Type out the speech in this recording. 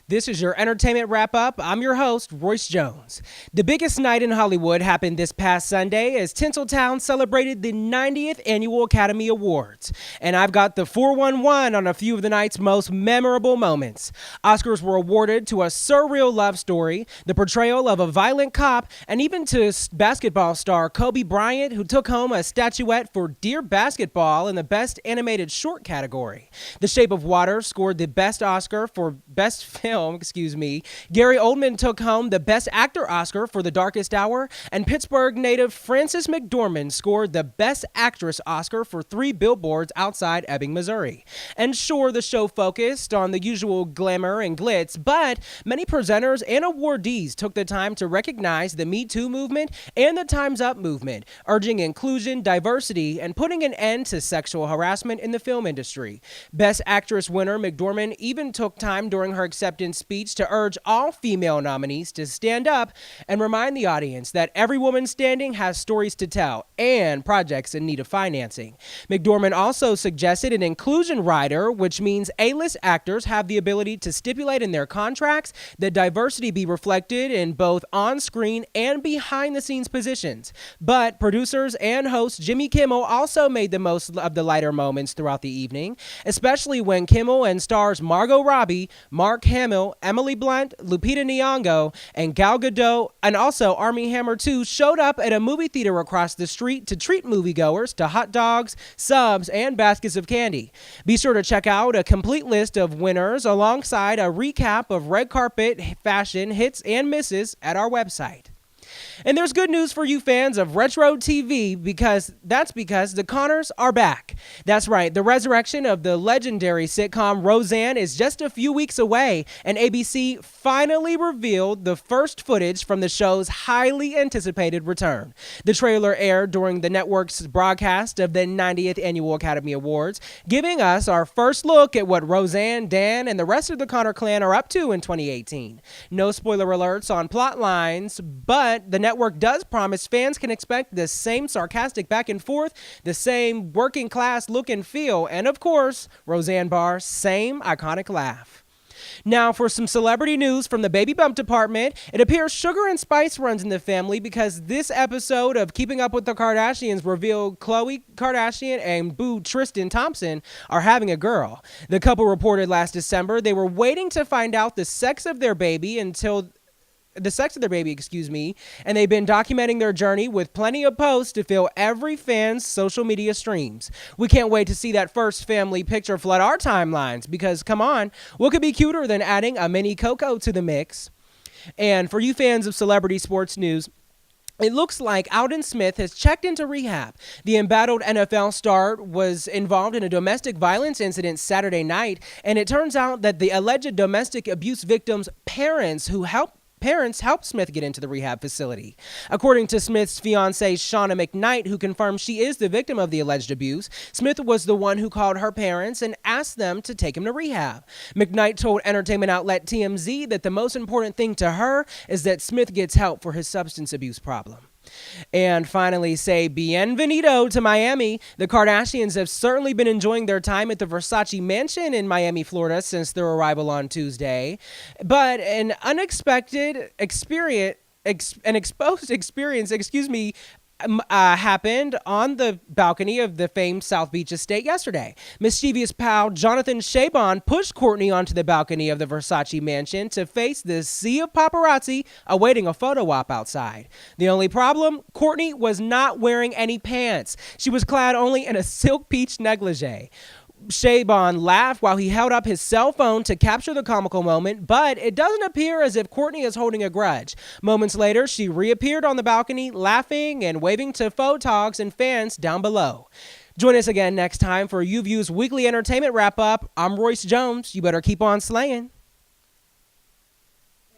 This is your entertainment wrap-up. I'm your host, Royce Jones. The biggest night in Hollywood happened this past Sunday as Tinseltown celebrated the 90th Annual Academy Awards. And I've got the 411 on a few of the night's most memorable moments. Oscars were awarded to a surreal love story, the portrayal of a violent cop, and even to basketball star Kobe Bryant, who took home a statuette for Dear Basketball in the Best Animated Short category. The Shape of Water scored the Best Oscar for Best Film. Gary Oldman took home the Best Actor Oscar for The Darkest Hour, and Pittsburgh native Frances McDormand scored the Best Actress Oscar for Three Billboards Outside Ebbing, Missouri. And sure, the show focused on the usual glamour and glitz, but many presenters and awardees took the time to recognize the Me Too movement and the Time's Up movement, urging inclusion, diversity, and putting an end to sexual harassment in the film industry. Best Actress winner McDormand even took time during her acceptance speech to urge all female nominees to stand up and remind the audience that every woman standing has stories to tell and projects in need of financing. McDormand also suggested an inclusion rider, which means A-list actors have the ability to stipulate in their contracts that diversity be reflected in both on-screen and behind-the-scenes positions. But producers and host Jimmy Kimmel also made the most of the lighter moments throughout the evening, especially when Kimmel and stars Margot Robbie, Mark Hamill, Emily Blunt, Lupita Nyong'o, and Gal Gadot, and also Armie Hammer 2 showed up at a movie theater across the street to treat moviegoers to hot dogs, subs, and baskets of candy. Be sure to check out a complete list of winners alongside a recap of red carpet fashion hits and misses at our website. And there's good news for you fans of retro TV because the Connors are back. That's right, the resurrection of the legendary sitcom Roseanne is just a few weeks away, and ABC finally revealed the first footage from the show's highly anticipated return. The trailer aired during the network's broadcast of the 90th Annual Academy Awards, giving us our first look at what Roseanne, Dan, and the rest of the Connor clan are up to in 2018. No spoiler alerts on plot lines, but the network does promise fans can expect the same sarcastic back and forth, the same working class look and feel, and of course, Roseanne Barr's same iconic laugh. Now, for some celebrity news from the baby bump department, it appears sugar and spice runs in the family because this episode of Keeping Up with the Kardashians revealed Khloe Kardashian and boo Tristan Thompson are having a girl. The couple reported last December they were waiting to find out the sex of their baby, and they've been documenting their journey with plenty of posts to fill every fan's social media streams. We can't wait to see that first family picture flood our timelines because, come on, what could be cuter than adding a mini Coco to the mix? And for you fans of celebrity sports news, it looks like Alden Smith has checked into rehab. The embattled NFL star was involved in a domestic violence incident Saturday night, and it turns out that the alleged domestic abuse victim's parents helped Smith get into the rehab facility. According to Smith's fiancée, Shauna McKnight, who confirmed she is the victim of the alleged abuse, Smith was the one who called her parents and asked them to take him to rehab. McKnight told entertainment outlet TMZ that the most important thing to her is that Smith gets help for his substance abuse problem. And finally, say bienvenido to Miami. The Kardashians have certainly been enjoying their time at the Versace mansion in Miami, Florida since their arrival on Tuesday. But an unexpected experience, happened on the balcony of the famed South Beach estate yesterday. Mischievous pal Jonathan Chabon pushed Kourtney onto the balcony of the Versace mansion to face the sea of paparazzi awaiting a photo op outside. The only problem? Kourtney was not wearing any pants. She was clad only in a silk peach negligee. Chabon laughed while he held up his cell phone to capture the comical moment, but it doesn't appear as if Kourtney is holding a grudge. Moments later, she reappeared on the balcony, laughing and waving to photogs and fans down below. Join us again next time for UView's weekly entertainment wrap-up. I'm Royce Jones. You better keep on slaying.